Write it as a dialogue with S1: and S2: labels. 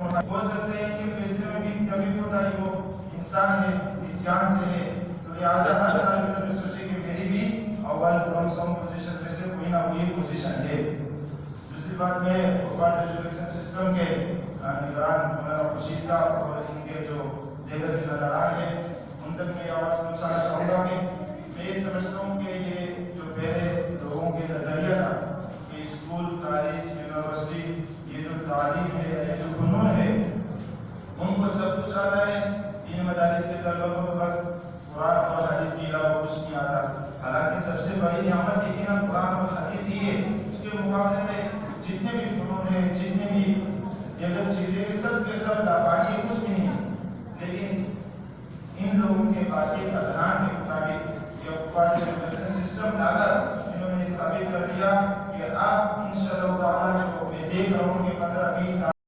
S1: हो सकते हैं कि फैसले में भी कमी कोताही हो, इंसान है, निस्यान से है, तो लिहाजा हर तालिब इल्म सोचे कि मेरी भी अव्वल कम पोजीशन में से कोई ना कोई पोजीशन है। दूसरी बात मैं वफाक एजुकेशन सिस्टम के निगरान मौलाना खुर्शीद साहब और इनके जो दीगर जिम्मेदारान हैं उन तक मैं आवाज़ पहुँचाना चाहूँगा कि मैं ये समझता हूँ कि ये जो पहले लोगों के नज़रिया था कि स्कूल, कॉलेज, यूनिवर्सिटी, ये जो तालीम है, ये जो फनून है, उनको सब कुछ आता है, इन मदारिस के तलबा को बस कुरान और हदीस के अलावा कुछ नहीं आता। हालांकि सबसे बड़ी नियामत यकीनन कुरान और हदीस ही है। उसके मुकाबले में जितने भी फनून हैं, जितने भी दीगर चीज़ें हैं, सब के सब लाफानी है, कुछ भी नहीं है। लेकिन इन लोगों के बाकी अजहान के मुताबिक ये वफाक एजुकेशन सिस्टम लाकर इन्होंने साबित कर दिया कि अब इंशाअल्लाह ताला जो मैं देख रहा हूँ कि 15-20 साल